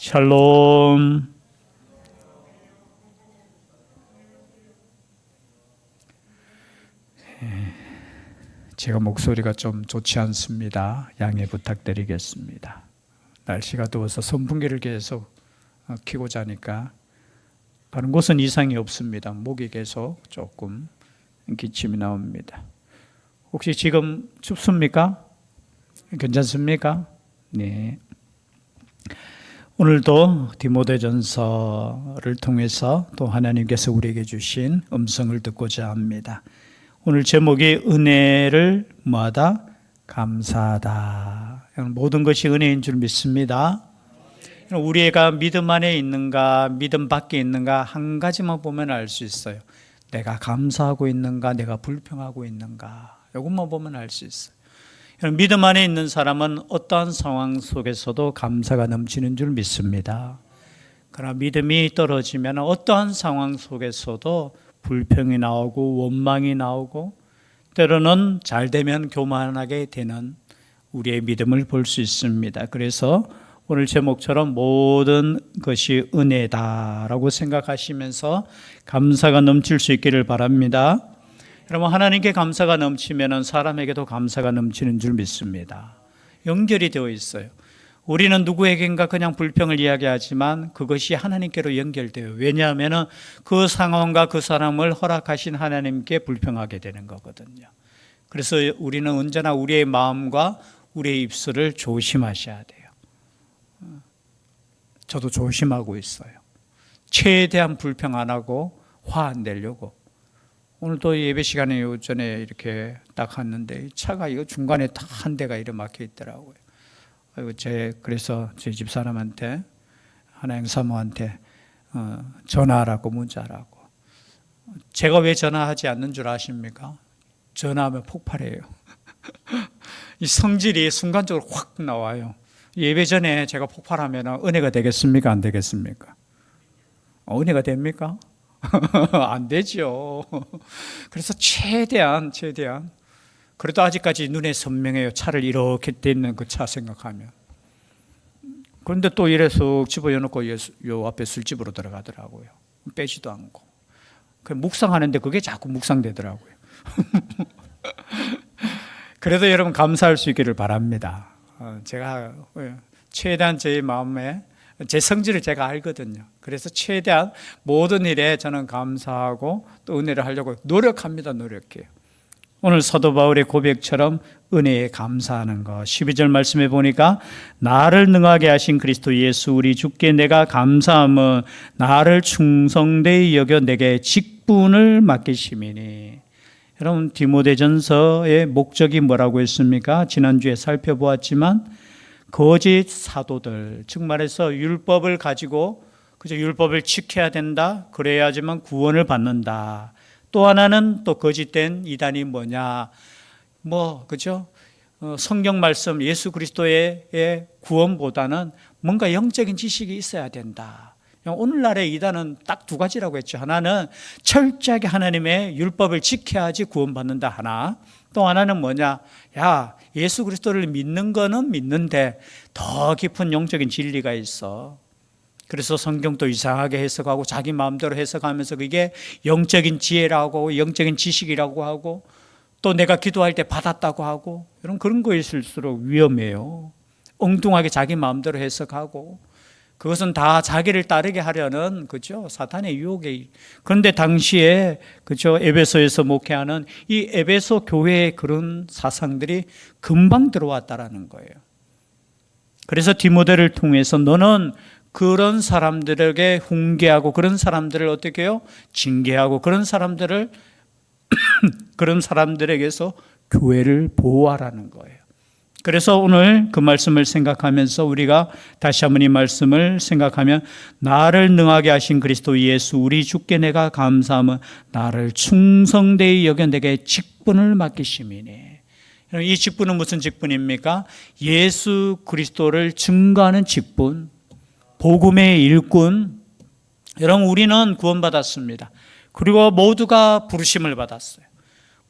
샬롬. 제가 목소리가 좀 좋지 않습니다. 양해 부탁드리겠습니다. 날씨가 더워서 선풍기를 계속 켜고 자니까 다른 곳은 이상이 없습니다. 목이 계속 조금 기침이 나옵니다. 혹시 지금 춥습니까? 괜찮습니까? 네. 오늘도 디모데전서를 통해서 또 하나님께서 우리에게 주신 음성을 듣고자 합니다. 오늘 제목이 은혜를 뭐하다? 감사하다. 모든 것이 은혜인 줄 믿습니다. 우리가 믿음 안에 있는가, 믿음 밖에 있는가 한 가지만 보면 알 수 있어요. 내가 감사하고 있는가, 내가 불평하고 있는가, 이것만 보면 알 수 있어요. 믿음 안에 있는 사람은 어떠한 상황 속에서도 감사가 넘치는 줄 믿습니다. 그러나 믿음이 떨어지면 어떠한 상황 속에서도 불평이 나오고 원망이 나오고 때로는 잘 되면 교만하게 되는 우리의 믿음을 볼 수 있습니다. 그래서 오늘 제목처럼 모든 것이 은혜다라고 생각하시면서 감사가 넘칠 수 있기를 바랍니다. 여러분, 하나님께 감사가 넘치면 사람에게도 감사가 넘치는 줄 믿습니다. 연결이 되어 있어요. 우리는 누구에겐가 그냥 불평을 이야기하지만 그것이 하나님께로 연결돼요. 왜냐하면 그 상황과 그 사람을 허락하신 하나님께 불평하게 되는 거거든요. 그래서 우리는 언제나 우리의 마음과 우리의 입술을 조심하셔야 돼요. 저도 조심하고 있어요. 최대한 불평 안 하고 화 안 내려고. 오늘도 예배 시간에 오전에 이렇게 딱 왔는데 차가 이거 중간에 딱 한 대가 이렇게 막혀 있더라고요. 그래서 제 집사람한테, 하나님 사모한테 전화하라고 문자하라고. 제가 왜 전화하지 않는 줄 아십니까? 전화하면 폭발해요. 이 성질이 순간적으로 확 나와요. 예배 전에 제가 폭발하면 은혜가 되겠습니까? 안 되겠습니까? 은혜가 됩니까? 안 되죠. 그래서 최대한 그래도 아직까지 눈에 선명해요. 차를 이렇게 떼는 그 차 생각하면. 그런데 또 이래 쑥 집어여놓고 요 앞에 술집으로 들어가더라고요. 빼지도 않고. 묵상하는데 그게 자꾸 묵상되더라고요. 그래도 여러분 감사할 수 있기를 바랍니다. 제가 최대한 제 마음에 제 성질을 제가 알거든요. 그래서 최대한 모든 일에 저는 감사하고 또 은혜를 하려고 노력합니다. 노력해요. 오늘 사도 바울의 고백처럼 은혜에 감사하는 것. 12절 말씀해 보니까 나를 능하게 하신 그리스도 예수 우리 주께 내가 감사함은 나를 충성되이 여겨 내게 직분을 맡기심이니. 여러분, 디모데전서의 목적이 뭐라고 했습니까? 지난주에 살펴보았지만 거짓 사도들, 즉 말해서 율법을 가지고 율법을 지켜야 된다. 그래야지만 구원을 받는다. 또 하나는 또 거짓된 이단이 뭐냐? 그죠? 성경 말씀 예수 그리스도의 구원보다는 뭔가 영적인 지식이 있어야 된다. 오늘날의 이단은 딱 두 가지라고 했죠. 하나는 철저하게 하나님의 율법을 지켜야지 구원받는다. 하나. 또 하나는 뭐냐? 예수 그리스도를 믿는 거는 믿는데 더 깊은 영적인 진리가 있어. 그래서 성경도 이상하게 해석하고 자기 마음대로 해석하면서 그게 영적인 지혜라고 영적인 지식이라고 하고 또 내가 기도할 때 받았다고 하고 이런 그런 거 있을수록 위험해요. 엉뚱하게 자기 마음대로 해석하고 그것은 다 자기를 따르게 하려는 그죠? 사탄의 유혹에. 그런데 당시에 그죠? 에베소에서 목회하는 이 에베소 교회의 그런 사상들이 금방 들어왔다라는 거예요. 그래서 디모데를 통해서 너는 그런 사람들에게 훈계하고 그런 사람들을 어떻게 해요? 징계하고 그런 사람들에게서 교회를 보호하라는 거예요. 그래서 오늘 그 말씀을 생각하면서 우리가 다시 한번 이 말씀을 생각하면 나를 능하게 하신 그리스도 예수 우리 주께 내가 감사함은 나를 충성되이 여겨 내게 직분을 맡기심이니. 이 직분은 무슨 직분입니까? 예수 그리스도를 증거하는 직분, 복음의 일꾼. 여러분, 우리는 구원받았습니다. 그리고 모두가 부르심을 받았어요.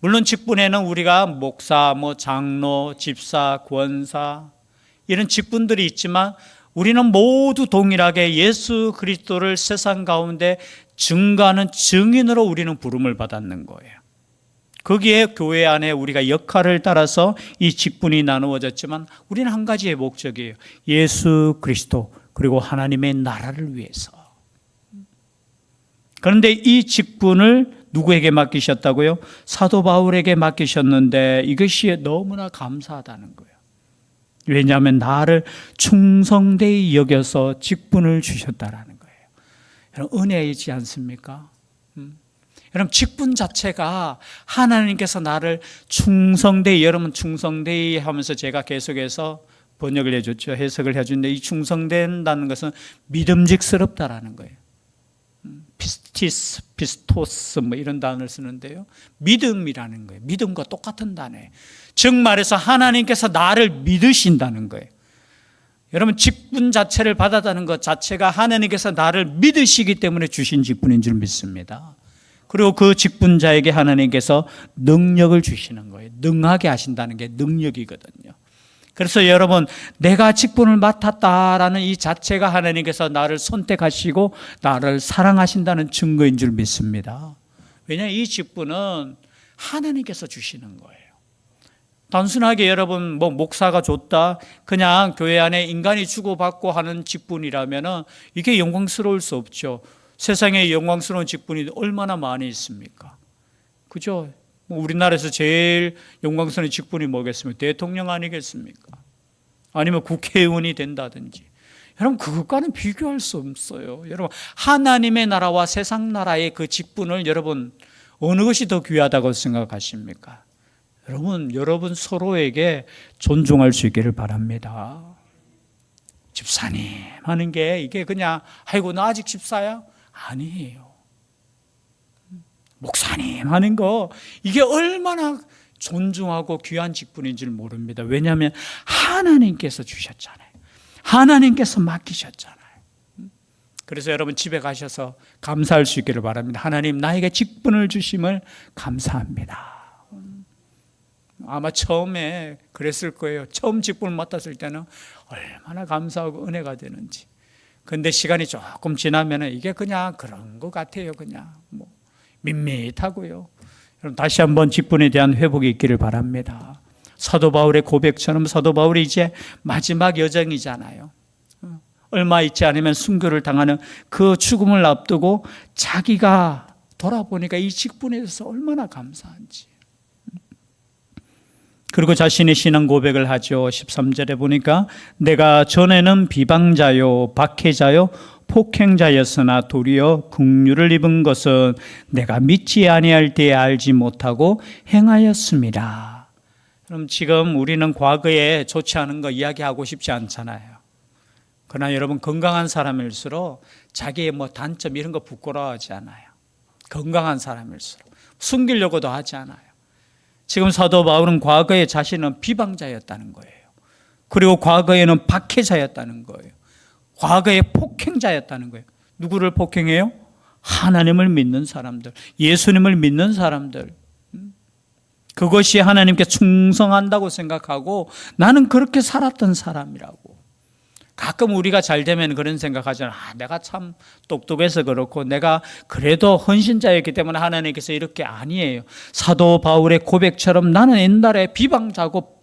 물론 직분에는 우리가 목사, 장로, 집사, 권사 이런 직분들이 있지만 우리는 모두 동일하게 예수 그리스도를 세상 가운데 증거하는 증인으로 우리는 부름을 받았는 거예요. 거기에 교회 안에 우리가 역할을 따라서 이 직분이 나누어졌지만 우리는 한 가지의 목적이에요. 예수 그리스도 그리고 하나님의 나라를 위해서. 그런데 이 직분을 누구에게 맡기셨다고요? 사도 바울에게 맡기셨는데 이것이 너무나 감사하다는 거예요. 왜냐하면 나를 충성되이 여겨서 직분을 주셨다라는 거예요. 여러분, 은혜이지 않습니까? 여러분, 직분 자체가 하나님께서 나를 충성되이, 여러분 충성되이 하면서 제가 계속해서 번역을 해줬죠. 해석을 해주는데 이 충성된다는 것은 믿음직스럽다라는 거예요. 피스티스, 피스토스 뭐 이런 단어를 쓰는데요. 믿음이라는 거예요. 믿음과 똑같은 단어예요. 즉 말해서 하나님께서 나를 믿으신다는 거예요. 여러분, 직분 자체를 받았다는 것 자체가 하나님께서 나를 믿으시기 때문에 주신 직분인 줄 믿습니다. 그리고 그 직분자에게 하나님께서 능력을 주시는 거예요. 능하게 하신다는 게 능력이거든요. 그래서 여러분, 내가 직분을 맡았다라는 이 자체가 하나님께서 나를 선택하시고 나를 사랑하신다는 증거인 줄 믿습니다. 왜냐하면 이 직분은 하나님께서 주시는 거예요. 단순하게 여러분 목사가 줬다, 그냥 교회 안에 인간이 주고받고 하는 직분이라면 이게 영광스러울 수 없죠. 세상에 영광스러운 직분이 얼마나 많이 있습니까? 그죠? 우리나라에서 제일 영광스러운 직분이 뭐겠습니까? 대통령 아니겠습니까? 아니면 국회의원이 된다든지. 여러분, 그것과는 비교할 수 없어요. 여러분, 하나님의 나라와 세상 나라의 그 직분을 여러분 어느 것이 더 귀하다고 생각하십니까? 여러분 서로에게 존중할 수 있기를 바랍니다. 집사님 하는 게 이게 그냥 아이고 나 아직 집사야? 아니에요. 목사님 하는 거 이게 얼마나 존중하고 귀한 직분인 줄 모릅니다. 왜냐하면 하나님께서 주셨잖아요. 하나님께서 맡기셨잖아요. 그래서 여러분 집에 가셔서 감사할 수 있기를 바랍니다. 하나님, 나에게 직분을 주심을 감사합니다. 아마 처음에 그랬을 거예요. 처음 직분을 맡았을 때는 얼마나 감사하고 은혜가 되는지. 근데 시간이 조금 지나면 이게 그냥 그런 것 같아요. 그냥 밋밋하고요. 여러분, 다시 한번 직분에 대한 회복이 있기를 바랍니다. 사도 바울의 고백처럼 사도 바울이 이제 마지막 여정이잖아요. 얼마 있지 않으면 순교를 당하는 그 죽음을 앞두고 자기가 돌아보니까 이 직분에 대해서 얼마나 감사한지. 그리고 자신의 신앙 고백을 하죠. 13절에 보니까 내가 전에는 비방자요 박해자요 폭행자였으나 도리어 긍휼을 입은 것은 내가 믿지 아니할 때에 알지 못하고 행하였습니다. 그럼 지금 우리는 과거에 좋지 않은 거 이야기하고 싶지 않잖아요. 그러나 여러분, 건강한 사람일수록 자기의 단점 이런 거 부끄러워하지 않아요. 건강한 사람일수록 숨기려고도 하지 않아요. 지금 사도 바울은 과거에 자신은 비방자였다는 거예요. 그리고 과거에는 박해자였다는 거예요. 과거에 폭행자였다는 거예요. 누구를 폭행해요? 하나님을 믿는 사람들, 예수님을 믿는 사람들. 그것이 하나님께 충성한다고 생각하고 나는 그렇게 살았던 사람이라고. 가끔 우리가 잘 되면 그런 생각하잖아요. 내가 참 똑똑해서 그렇고 내가 그래도 헌신자였기 때문에 하나님께서 이렇게. 아니에요. 사도 바울의 고백처럼 나는 옛날에 비방자고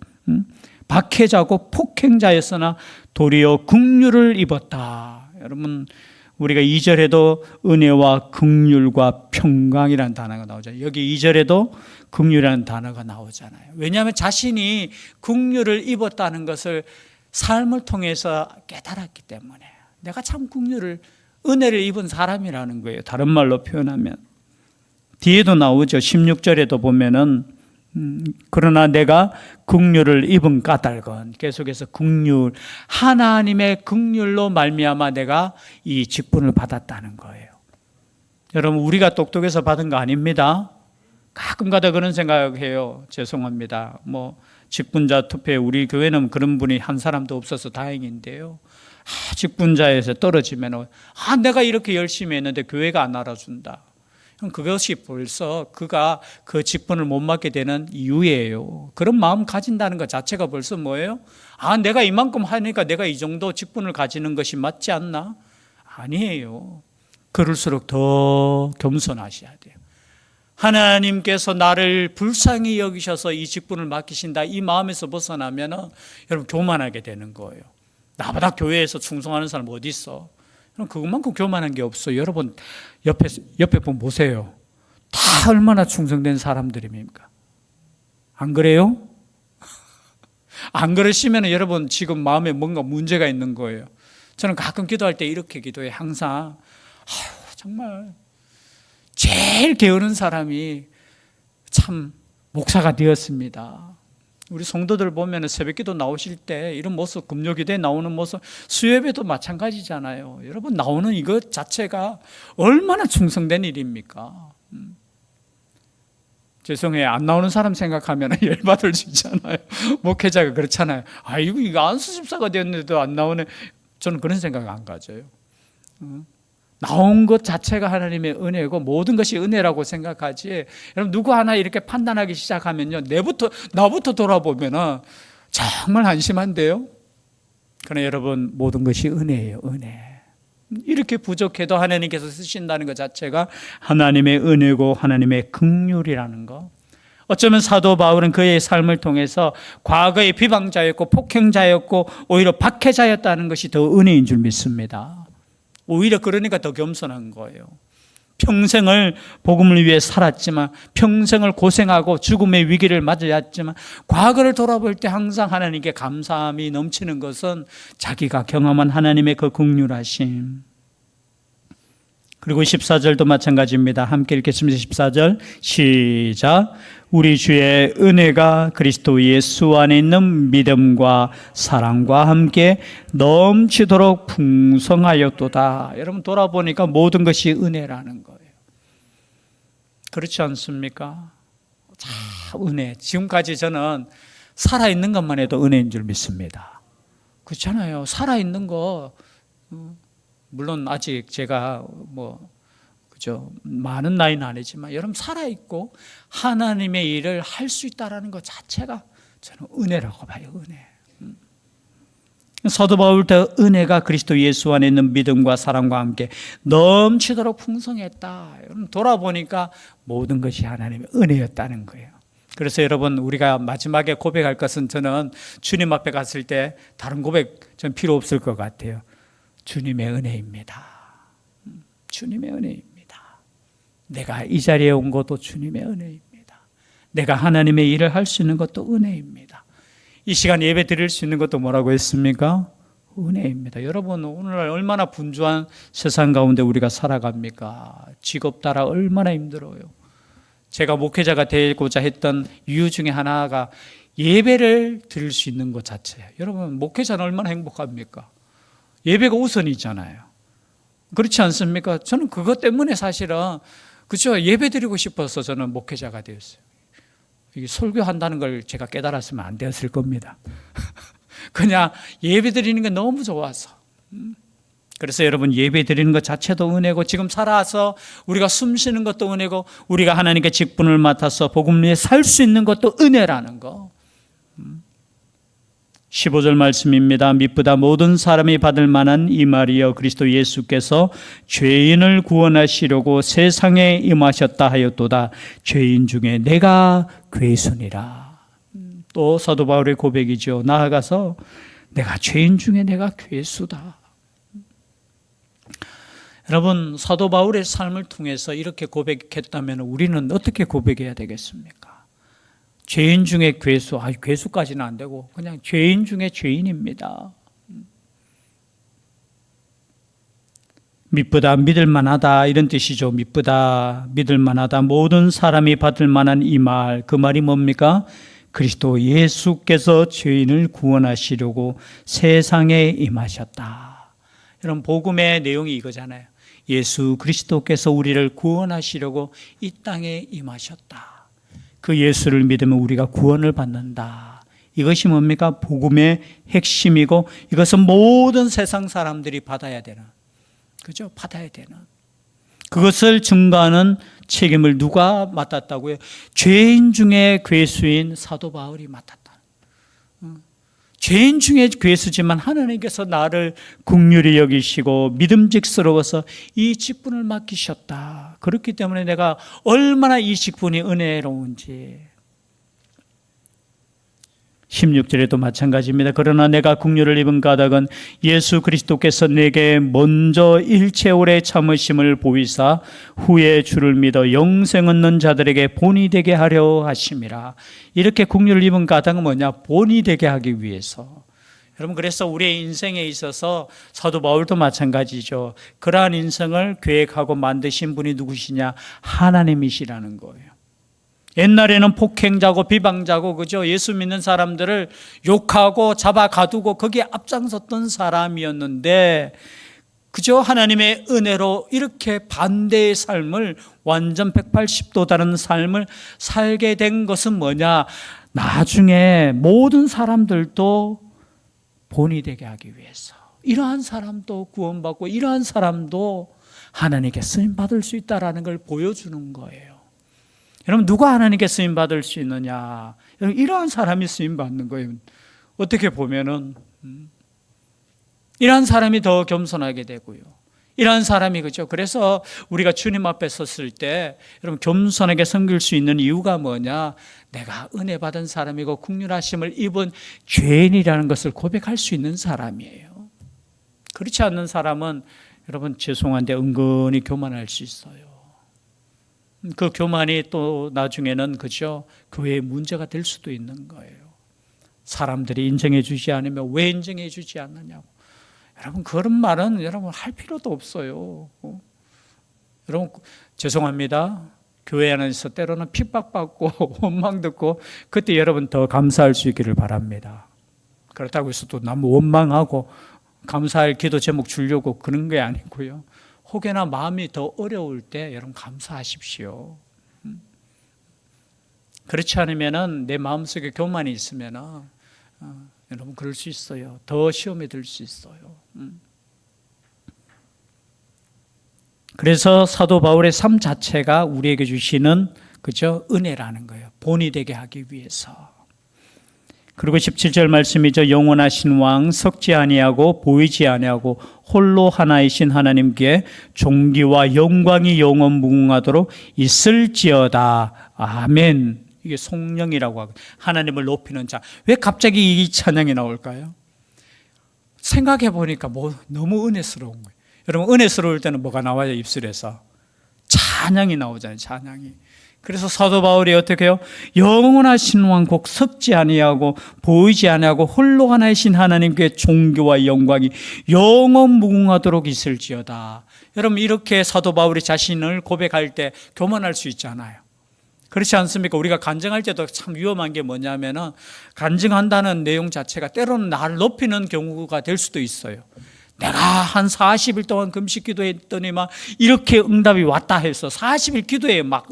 박해자고 폭행자였으나 도리어 긍휼을 입었다. 여러분, 우리가 2절에도 은혜와 긍휼과 평강이라는 단어가 나오잖아요. 여기 2절에도 긍휼이라는 단어가 나오잖아요. 왜냐하면 자신이 긍휼을 입었다는 것을 삶을 통해서 깨달았기 때문에 내가 참 긍휼을, 은혜를 입은 사람이라는 거예요. 다른 말로 표현하면. 뒤에도 나오죠. 16절에도 보면은 그러나 내가 긍휼을 입은 까닭은, 계속해서 긍휼, 하나님의 긍휼로 말미암아 내가 이 직분을 받았다는 거예요. 여러분, 우리가 똑똑해서 받은 거 아닙니다. 가끔가다 그런 생각해요. 죄송합니다. 직분자 투표에 우리 교회는 그런 분이 한 사람도 없어서 다행인데요. 직분자에서 떨어지면 내가 이렇게 열심히 했는데 교회가 안 알아준다. 그것이 벌써 그가 그 직분을 못 맡게 되는 이유예요. 그런 마음 가진다는 것 자체가 벌써 뭐예요? 내가 이만큼 하니까 내가 이 정도 직분을 가지는 것이 맞지 않나? 아니에요. 그럴수록 더 겸손하셔야 돼요. 하나님께서 나를 불쌍히 여기셔서 이 직분을 맡기신다, 이 마음에서 벗어나면 여러분 교만하게 되는 거예요. 나보다 교회에서 충성하는 사람 어디 있어? 그것만큼 교만한 게 없어요. 여러분 옆에 보면 보세요. 다 얼마나 충성된 사람들입니까? 안 그래요? 안 그러시면 여러분 지금 마음에 뭔가 문제가 있는 거예요. 저는 가끔 기도할 때 이렇게 기도해요. 항상 정말 제일 게으른 사람이 참 목사가 되었습니다. 우리 성도들 보면 새벽기도 나오실 때 이런 모습, 금요기도에 나오는 모습, 수요예배도 마찬가지잖아요. 여러분 나오는 이것 자체가 얼마나 충성된 일입니까? 죄송해요. 안 나오는 사람 생각하면 열받을 수 있잖아요. 목회자가 그렇잖아요. 이거 안수 집사가 되었는데도 안 나오네. 저는 그런 생각 안 가져요. 나온 것 자체가 하나님의 은혜고 모든 것이 은혜라고 생각하지. 여러분 누구 하나 이렇게 판단하기 시작하면요, 나부터 돌아보면은 정말 한심한데요. 그러나 여러분 모든 것이 은혜예요. 은혜. 이렇게 부족해도 하나님께서 쓰신다는 것 자체가 하나님의 은혜고 하나님의 긍휼이라는 것. 어쩌면 사도 바울은 그의 삶을 통해서 과거의 비방자였고 폭행자였고 오히려 박해자였다는 것이 더 은혜인 줄 믿습니다. 오히려 그러니까 더 겸손한 거예요. 평생을 복음을 위해 살았지만, 평생을 고생하고 죽음의 위기를 맞이했지만, 과거를 돌아볼 때 항상 하나님께 감사함이 넘치는 것은 자기가 경험한 하나님의 그 긍휼하심. 그리고 14절도 마찬가지입니다. 함께 읽겠습니다. 14절 시작. 우리 주의 은혜가 그리스도 예수 안에 있는 믿음과 사랑과 함께 넘치도록 풍성하였도다. 여러분 돌아보니까 모든 것이 은혜라는 거예요. 그렇지 않습니까? 참 은혜. 지금까지 저는 살아있는 것만 해도 은혜인 줄 믿습니다. 그렇잖아요. 살아있는 거, 물론 아직 제가 그죠, 많은 나이는 아니지만 여러분 살아있고 하나님의 일을 할 수 있다는 것 자체가 저는 은혜라고 봐요. 은혜. 사도 바울도 은혜가 그리스도 예수 안에 있는 믿음과 사랑과 함께 넘치도록 풍성했다. 여러분 돌아보니까 모든 것이 하나님의 은혜였다는 거예요. 그래서 여러분 우리가 마지막에 고백할 것은, 저는 주님 앞에 갔을 때 다른 고백 전 필요 없을 것 같아요. 주님의 은혜입니다. 주님의 은혜입니다. 내가 이 자리에 온 것도 주님의 은혜입니다. 내가 하나님의 일을 할 수 있는 것도 은혜입니다. 이 시간 예배 드릴 수 있는 것도 뭐라고 했습니까? 은혜입니다. 여러분 오늘날 얼마나 분주한 세상 가운데 우리가 살아갑니까? 직업 따라 얼마나 힘들어요. 제가 목회자가 되고자 했던 이유 중에 하나가 예배를 드릴 수 있는 것 자체예요. 여러분 목회자는 얼마나 행복합니까? 예배가 우선이잖아요. 그렇지 않습니까? 저는 그것 때문에 사실은 그렇죠, 예배 드리고 싶어서 저는 목회자가 되었어요. 이게 설교한다는 걸 제가 깨달았으면 안 되었을 겁니다. 그냥 예배 드리는 게 너무 좋아서. 그래서 여러분 예배 드리는 것 자체도 은혜고, 지금 살아서 우리가 숨 쉬는 것도 은혜고, 우리가 하나님께 직분을 맡아서 복음 위에 살 수 있는 것도 은혜라는 거. 15절 말씀입니다. 미쁘다 모든 사람이 받을 만한 이 말이여 그리스도 예수께서 죄인을 구원하시려고 세상에 임하셨다 하였도다. 죄인 중에 내가 괴순이라. 또 사도 바울의 고백이죠. 나아가서 내가 죄인 중에 내가 괴수다. 여러분 사도 바울의 삶을 통해서 이렇게 고백했다면 우리는 어떻게 고백해야 되겠습니까? 죄인 중에 괴수, 괴수까지는 안 되고 그냥 죄인 중에 죄인입니다. 미쁘다, 믿을만하다 이런 뜻이죠. 미쁘다, 믿을만하다, 모든 사람이 받을 만한 이 말, 그 말이 뭡니까? 그리스도 예수께서 죄인을 구원하시려고 세상에 임하셨다. 여러분 복음의 내용이 이거잖아요. 예수 그리스도께서 우리를 구원하시려고 이 땅에 임하셨다. 그 예수를 믿으면 우리가 구원을 받는다. 이것이 뭡니까? 복음의 핵심이고 이것은 모든 세상 사람들이 받아야 되는, 그죠? 받아야 되는. 그것을 증거하는 책임을 누가 맡았다고요? 죄인 중에 괴수인 사도 바울이 맡았다. 죄인 중에 괴수지만 하나님께서 나를 긍휼히 여기시고 믿음직스러워서 이 직분을 맡기셨다. 그렇기 때문에 내가 얼마나 이 직분이 은혜로운지. 16절에도 마찬가지입니다. 그러나 내가 긍휼을 입은 까닭은 예수 그리스도께서 내게 먼저 일체 오래 참으심을 보이사 후에 주를 믿어 영생 얻는 자들에게 본이 되게 하려 하심이라. 이렇게 긍휼을 입은 까닭은 뭐냐? 본이 되게 하기 위해서. 여러분, 그래서 우리의 인생에 있어서 사도 바울도 마찬가지죠. 그러한 인생을 계획하고 만드신 분이 누구시냐? 하나님이시라는 거예요. 옛날에는 폭행자고 비방자고, 그죠? 예수 믿는 사람들을 욕하고 잡아 가두고 거기에 앞장섰던 사람이었는데, 그죠? 하나님의 은혜로 이렇게 반대의 삶을, 완전 180도 다른 삶을 살게 된 것은 뭐냐? 나중에 모든 사람들도 본이 되게 하기 위해서, 이러한 사람도 구원받고 이러한 사람도 하나님께 쓰임받을 수 있다는 걸 보여주는 거예요. 여러분, 누가 하나님께 쓰임받을 수 있느냐? 여러분, 이러한 사람이 쓰임받는 거예요. 어떻게 보면은 이러한 사람이 더 겸손하게 되고요. 이러한 사람이, 그죠? 그래서 우리가 주님 앞에 섰을 때 여러분, 겸손하게 섬길 수 있는 이유가 뭐냐? 내가 은혜 받은 사람이고 긍휼하심을 입은 죄인이라는 것을 고백할 수 있는 사람이에요. 그렇지 않는 사람은 여러분, 죄송한데 은근히 교만할 수 있어요. 그 교만이 또 나중에는, 그죠? 교회에 문제가 될 수도 있는 거예요. 사람들이 인정해 주지 않으면 왜 인정해 주지 않느냐고. 여러분, 그런 말은 여러분 할 필요도 없어요. 여러분, 죄송합니다. 교회 안에서 때로는 핍박받고 원망 듣고, 그때 여러분 더 감사할 수 있기를 바랍니다. 그렇다고 해서 또 너무 원망하고 감사할 기도 제목 주려고 그런 게 아니고요. 혹여나 마음이 더 어려울 때 여러분 감사하십시오. 그렇지 않으면 내 마음속에 교만이 있으면 여러분 그럴 수 있어요. 더 시험에 들 수 있어요. 그래서 사도 바울의 삶 자체가 우리에게 주시는, 그죠? 은혜라는 거예요. 본이 되게 하기 위해서. 그리고 17절 말씀이죠. 영원하신 왕, 섞지 아니하고 보이지 아니하고 홀로 하나이신 하나님께 존귀와 영광이 영원 무궁하도록 있을지어다. 아멘. 이게 성령이라고 하고, 하나님을 높이는 자. 왜 갑자기 이 찬양이 나올까요? 생각해 보니까 너무 은혜스러운 거예요. 여러분, 은혜스러울 때는 뭐가 나와요? 입술에서 찬양이 나오잖아요. 찬양이. 그래서 사도 바울이 어떻게 해요? 영원하신 왕, 곧 섞지 아니하고 보이지 아니하고 홀로 하나이신 하나님께 존귀와 영광이 영원 무궁하도록 있을지어다. 여러분, 이렇게 사도 바울이 자신을 고백할 때 교만할 수 있잖아요. 그렇지 않습니까? 우리가 간증할 때도 참 위험한 게 뭐냐면은, 간증한다는 내용 자체가 때로는 나를 높이는 경우가 될 수도 있어요. 내가 한 40일 동안 금식 기도했더니만 이렇게 응답이 왔다 해서 40일 기도에 막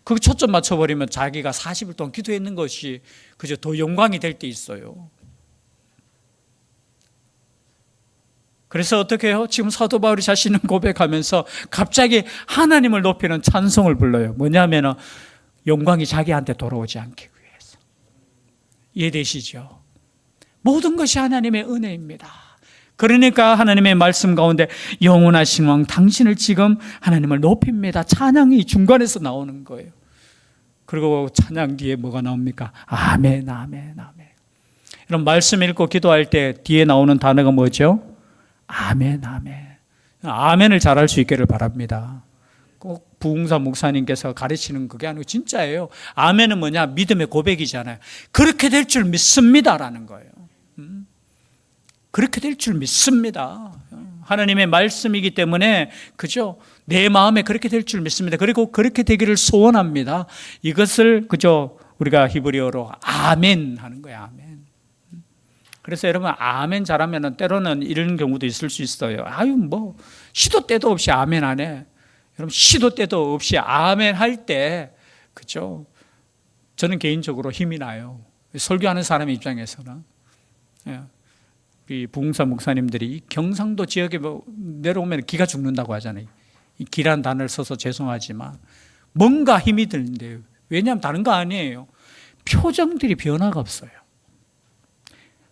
그 초점 맞춰버리면 자기가 40일 동안 기도했는 것이 그저 더 영광이 될 때 있어요. 그래서 어떻게 해요? 지금 사도 바울이 자신을 고백하면서 갑자기 하나님을 높이는 찬송을 불러요. 뭐냐면은 영광이 자기한테 돌아오지 않기 위해서. 이해되시죠? 모든 것이 하나님의 은혜입니다. 그러니까 하나님의 말씀 가운데 영원하신 왕, 당신을 지금 하나님을 높입니다. 찬양이 중간에서 나오는 거예요. 그리고 찬양 뒤에 뭐가 나옵니까? 아멘, 아멘, 아멘. 이런 말씀 읽고 기도할 때 뒤에 나오는 단어가 뭐죠? 아멘, 아멘. 아멘을 잘할 수 있기를 바랍니다. 꼭 부흥사 목사님께서 가르치는 그게 아니고 진짜예요. 아멘은 뭐냐? 믿음의 고백이잖아요. 그렇게 될 줄 믿습니다라는 거예요. 그렇게 될 줄 믿습니다. 하나님의 말씀이기 때문에, 그죠? 내 마음에 그렇게 될 줄 믿습니다. 그리고 그렇게 되기를 소원합니다. 이것을, 그죠? 우리가 히브리어로 아멘 하는 거예요. 아멘. 그래서 여러분, 아멘 잘하면 때로는 이런 경우도 있을 수 있어요. 아유, 뭐 시도 때도 없이 아멘 안 해. 여러분, 시도 때도 없이 아멘 할 때, 그죠? 저는 개인적으로 힘이 나요. 설교하는 사람 입장에서는. 이 부흥사 목사님들이 경상도 지역에 내려오면 기가 죽는다고 하잖아요. 이 기란 단어를 써서 죄송하지만 뭔가 힘이 드는데요. 왜냐하면 다른 거 아니에요. 표정들이 변화가 없어요.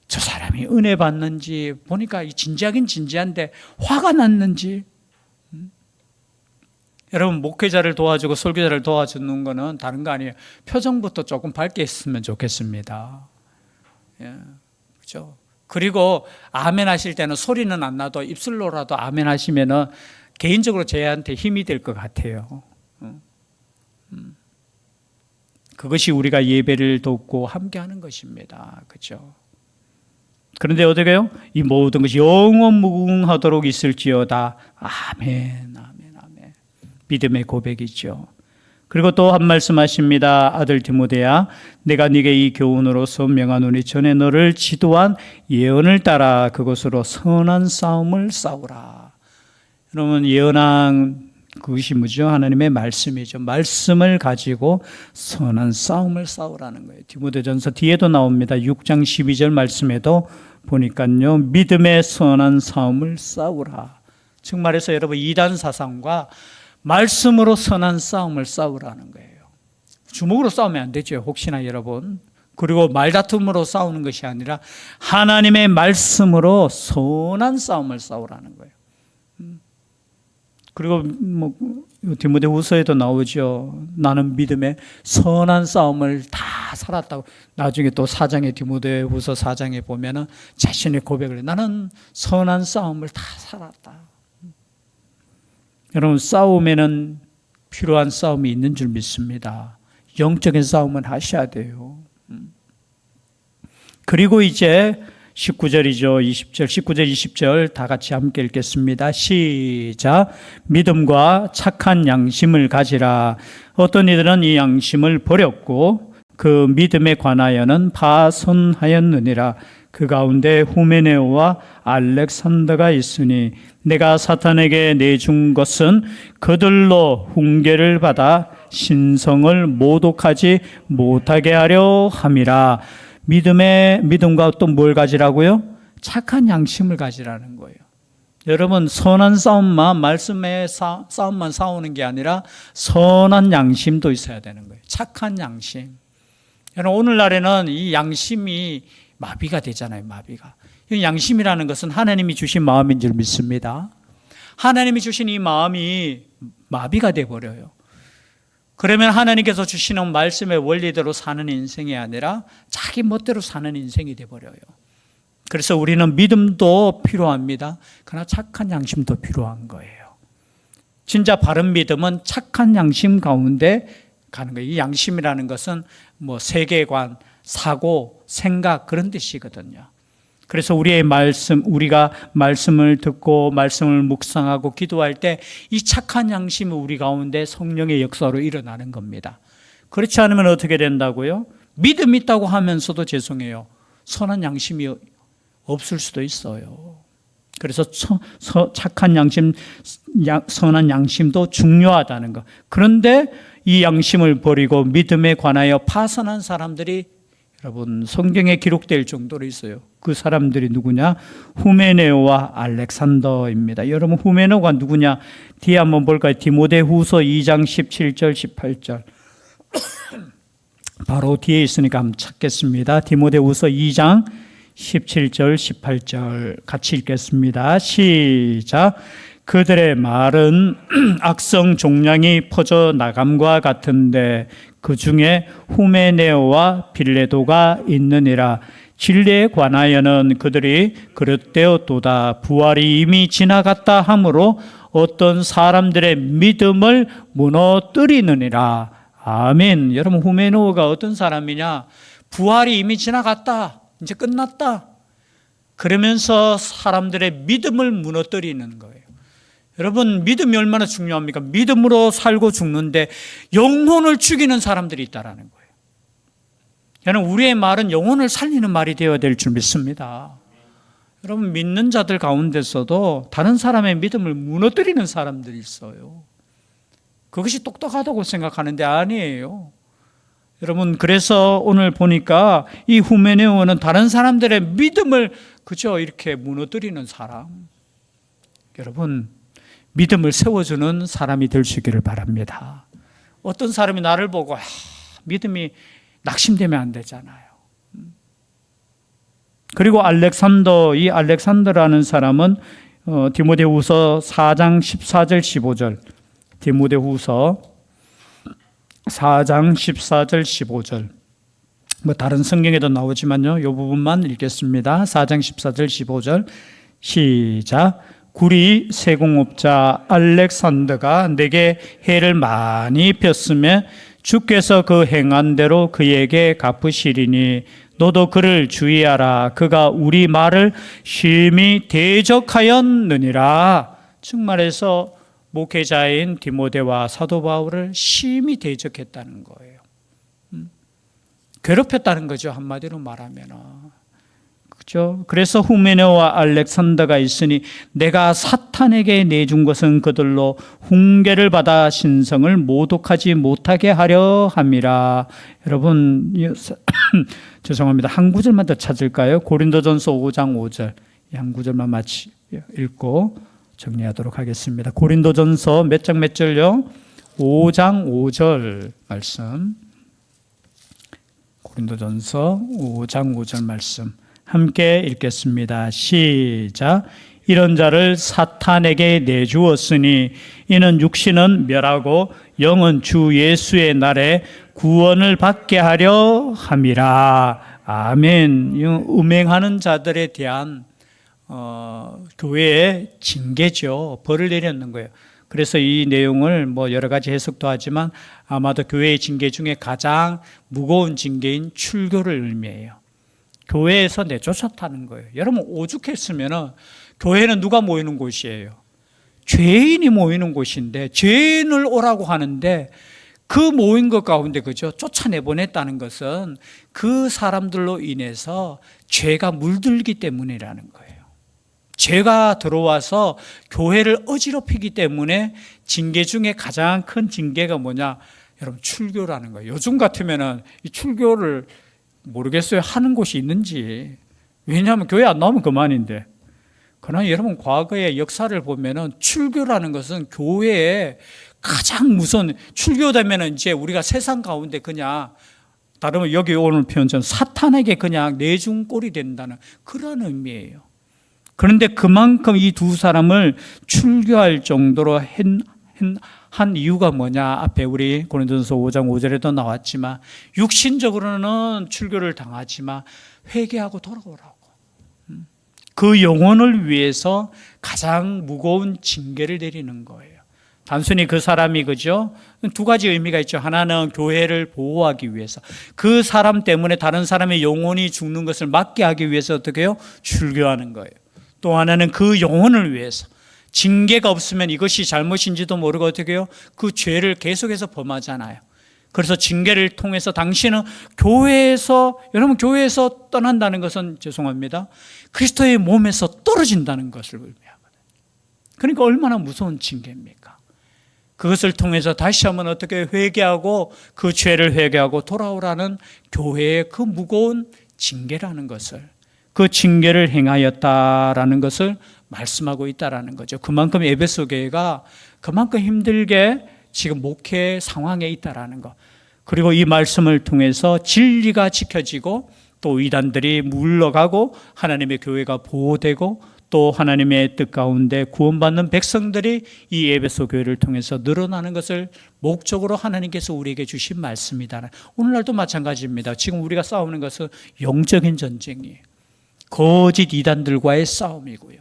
저 사람이 은혜 받는지 보니까 진지하긴 진지한데 화가 났는지. 여러분 목회자를 도와주고 설교자를 도와주는 거는 다른 거 아니에요. 표정부터 조금 밝게 했으면 좋겠습니다. 예, 그렇죠. 그리고 아멘 하실 때는 소리는 안 나도 입술로라도 아멘 하시면은 개인적으로 저한테 힘이 될 것 같아요. 그것이 우리가 예배를 돕고 함께하는 것입니다. 그렇죠. 그런데 어떻게 해요? 이 모든 것이 영원 무궁하도록 있을지어다. 아멘, 아멘, 아멘. 믿음의 고백이죠. 그리고 또 한 말씀 하십니다. 아들 디모데야, 내가 네게 이 교훈으로서 명하노니 전에 너를 지도한 예언을 따라 그것으로 선한 싸움을 싸우라. 여러분, 예언한 그것이 뭐죠? 하나님의 말씀이죠. 말씀을 가지고 선한 싸움을 싸우라는 거예요. 디모데전서 뒤에도 나옵니다. 6장 12절 말씀에도 보니까요, 믿음의 선한 싸움을 싸우라. 즉 말해서 여러분, 이단 사상과 말씀으로 선한 싸움을 싸우라는 거예요. 주먹으로 싸우면 안 되죠. 혹시나 여러분. 그리고 말다툼으로 싸우는 것이 아니라 하나님의 말씀으로 선한 싸움을 싸우라는 거예요. 그리고 뭐 디모데후서에도 나오죠. 나는 믿음의 선한 싸움을 다 살았다고. 나중에 또 4장에 디모데후서 4장에 보면은 자신의 고백을 해. 나는 선한 싸움을 다 살았다. 여러분, 싸움에는 필요한 싸움이 있는 줄 믿습니다. 영적인 싸움은 하셔야 돼요. 그리고 이제 19절이죠. 19절, 20절 다 같이 함께 읽겠습니다. 시작. 믿음과 착한 양심을 가지라. 어떤 이들은 이 양심을 버렸고 그 믿음에 관하여는 파손하였느니라. 그 가운데 후메네오와 알렉산더가 있으니 내가 사탄에게 내준 것은 그들로 훈계를 받아 신성을 모독하지 못하게 하려 함이라. 믿음과 또 뭘 가지라고요? 착한 양심을 가지라는 거예요. 여러분, 선한 싸움만, 말씀의 싸움만 싸우는 게 아니라 선한 양심도 있어야 되는 거예요. 착한 양심. 여러분, 오늘날에는 이 양심이 마비가 되잖아요. 마비가. 이 양심이라는 것은 하나님이 주신 마음인 줄 믿습니다. 하나님이 주신 이 마음이 마비가 돼버려요. 그러면 하나님께서 주시는 말씀의 원리대로 사는 인생이 아니라 자기 멋대로 사는 인생이 돼버려요. 그래서 우리는 믿음도 필요합니다. 그러나 착한 양심도 필요한 거예요. 진짜 바른 믿음은 착한 양심 가운데 가는 거예요. 이 양심이라는 것은 뭐 세계관, 사고, 생각 그런 뜻이거든요. 그래서 우리가 말씀을 듣고 말씀을 묵상하고 기도할 때 이 착한 양심이 우리 가운데 성령의 역사로 일어나는 겁니다. 그렇지 않으면 어떻게 된다고요? 믿음 있다고 하면서도 죄송해요. 선한 양심이 없을 수도 있어요. 그래서 착한 양심, 선한 양심도 중요하다는 것. 그런데 이 양심을 버리고 믿음에 관하여 파선한 사람들이 여러분 성경에 기록될 정도로 있어요. 그 사람들이 누구냐? 후메네오와 알렉산더입니다. 여러분 후메네오가 누구냐? 뒤에 한번 볼까요? 디모데후서 2장 17절 18절 바로 뒤에 있으니까 한번 찾겠습니다. 디모데후서 2장 17절 18절 같이 읽겠습니다. 시작. 그들의 말은 악성 종량이 퍼져 나감과 같은데 그 중에 후메네오와 빌레도가 있느니라. 진리에 관하여는 그들이 그릇되었도다. 부활이 이미 지나갔다 하므로 어떤 사람들의 믿음을 무너뜨리느니라. 아멘. 여러분 후메네오가 어떤 사람이냐? 부활이 이미 지나갔다. 이제 끝났다. 그러면서 사람들의 믿음을 무너뜨리는 거예요. 여러분 믿음이 얼마나 중요합니까? 믿음으로 살고 죽는데 영혼을 죽이는 사람들이 있다라는 거예요. 여러분 우리의 말은 영혼을 살리는 말이 되어야 될 줄 믿습니다. 여러분 믿는 자들 가운데서도 다른 사람의 믿음을 무너뜨리는 사람들이 있어요. 그것이 똑똑하다고 생각하는데 아니에요. 여러분 그래서 오늘 보니까 이 후메네오는 다른 사람들의 믿음을 그저 이렇게 무너뜨리는 사람. 여러분 믿음을 세워주는 사람이 될 수 있기를 바랍니다. 어떤 사람이 나를 보고 믿음이 낙심되면 안 되잖아요. 그리고 이 알렉산더라는 사람은 디모데후서 4장 14절 15절, 디모데후서 4장 14절 15절, 뭐 다른 성경에도 나오지만요, 이 부분만 읽겠습니다. 4장 14절 15절 시작. 구리 세공업자 알렉산더가 내게 해를 많이 폈으며 주께서 그 행한 대로 그에게 갚으시리니 너도 그를 주의하라. 그가 우리 말을 심히 대적하였느니라. 즉 말해서 목회자인 디모데와 사도 바울을 심히 대적했다는 거예요. 괴롭혔다는 거죠, 한마디로 말하면. 그렇죠? 그래서 후메네와 알렉산더가 있으니 내가 사탄에게 내준 것은 그들로 훈계를 받아 신성을 모독하지 못하게 하려 함이라. 여러분 죄송합니다. 한 구절만 더 찾을까요? 고린도전서 5장 5절. 한 구절만 마치 읽고 정리하도록 하겠습니다. 고린도전서 몇 장 몇 절요? 5장 5절 말씀. 고린도전서 5장 5절 말씀 함께 읽겠습니다. 시작. 이런 자를 사탄에게 내주었으니 이는 육신은 멸하고 영은 주 예수의 날에 구원을 받게 하려 함이라. 아멘. 음행하는 자들에 대한 교회의 징계죠. 벌을 내렸는 거예요. 그래서 이 내용을 뭐 여러 가지 해석도 하지만 아마도 교회의 징계 중에 가장 무거운 징계인 출교를 의미해요. 교회에서 내쫓았다는 거예요. 여러분 오죽했으면 교회는 누가 모이는 곳이에요? 죄인이 모이는 곳인데 죄인을 오라고 하는데 그 모인 것 가운데 그죠? 쫓아내보냈다는 것은 그 사람들로 인해서 죄가 물들기 때문이라는 거예요. 죄가 들어와서 교회를 어지럽히기 때문에 징계 중에 가장 큰 징계가 뭐냐? 여러분 출교라는 거예요. 요즘 같으면은 이 출교를 모르겠어요. 하는 곳이 있는지. 왜냐하면 교회 안 나오면 그만인데. 그러나 여러분 과거의 역사를 보면은 출교라는 것은 교회에 가장 무서운, 출교되면은 이제 우리가 세상 가운데 그냥 다르면 여기 오늘 표현처럼 사탄에게 그냥 내준 꼴이 된다는 그런 의미예요. 그런데 그만큼 이 두 사람을 출교할 정도로 한 이유가 뭐냐? 앞에 우리 고린도전서 5장 5절에도 나왔지만 육신적으로는 출교를 당하지만 회개하고 돌아오라고. 그 영혼을 위해서 가장 무거운 징계를 내리는 거예요. 단순히 그 사람이 그죠? 두 가지 의미가 있죠. 하나는 교회를 보호하기 위해서, 그 사람 때문에 다른 사람의 영혼이 죽는 것을 막게 하기 위해서 어떻게 해요? 출교하는 거예요. 또 하나는 그 영혼을 위해서, 징계가 없으면 이것이 잘못인지도 모르고 어떻게 해요? 그 죄를 계속해서 범하잖아요. 그래서 징계를 통해서 당신은 교회에서, 여러분 교회에서 떠난다는 것은 죄송합니다, 그리스도의 몸에서 떨어진다는 것을 의미하거든요. 그러니까 얼마나 무서운 징계입니까? 그것을 통해서 다시 한번 어떻게 회개하고 그 죄를 회개하고 돌아오라는 교회의 그 무거운 징계라는 것을, 그 징계를 행하였다라는 것을 말씀하고 있다라는 거죠. 그만큼 에베소 교회가 그만큼 힘들게 지금 목회 상황에 있다라는 것. 그리고 이 말씀을 통해서 진리가 지켜지고 또 이단들이 물러가고 하나님의 교회가 보호되고 또 하나님의 뜻 가운데 구원받는 백성들이 이 에베소 교회를 통해서 늘어나는 것을 목적으로 하나님께서 우리에게 주신 말씀이다. 오늘날도 마찬가지입니다. 지금 우리가 싸우는 것은 영적인 전쟁이에요. 거짓 이단들과의 싸움이고요.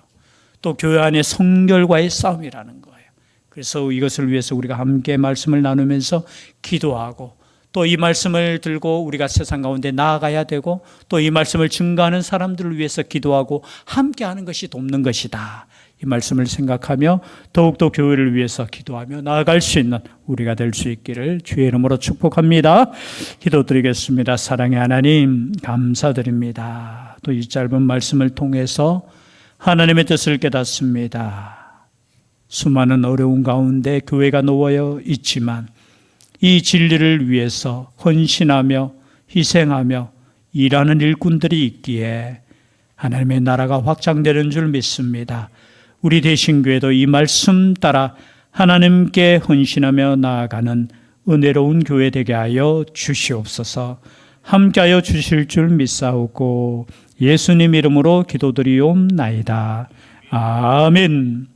또 교회 안의 성결과의 싸움이라는 거예요. 그래서 이것을 위해서 우리가 함께 말씀을 나누면서 기도하고 또 이 말씀을 들고 우리가 세상 가운데 나아가야 되고 또 이 말씀을 증거하는 사람들을 위해서 기도하고 함께하는 것이 돕는 것이다. 이 말씀을 생각하며 더욱더 교회를 위해서 기도하며 나아갈 수 있는 우리가 될 수 있기를 주의 이름으로 축복합니다. 기도드리겠습니다. 사랑의 하나님 감사드립니다. 또 이 짧은 말씀을 통해서 하나님의 뜻을 깨닫습니다. 수많은 어려운 가운데 교회가 놓여 있지만 이 진리를 위해서 헌신하며 희생하며 일하는 일꾼들이 있기에 하나님의 나라가 확장되는 줄 믿습니다. 우리 대신교회도 이 말씀 따라 하나님께 헌신하며 나아가는 은혜로운 교회 되게 하여 주시옵소서. 함께하여 주실 줄 믿사오고 예수님 이름으로 기도드리옵나이다. 아멘.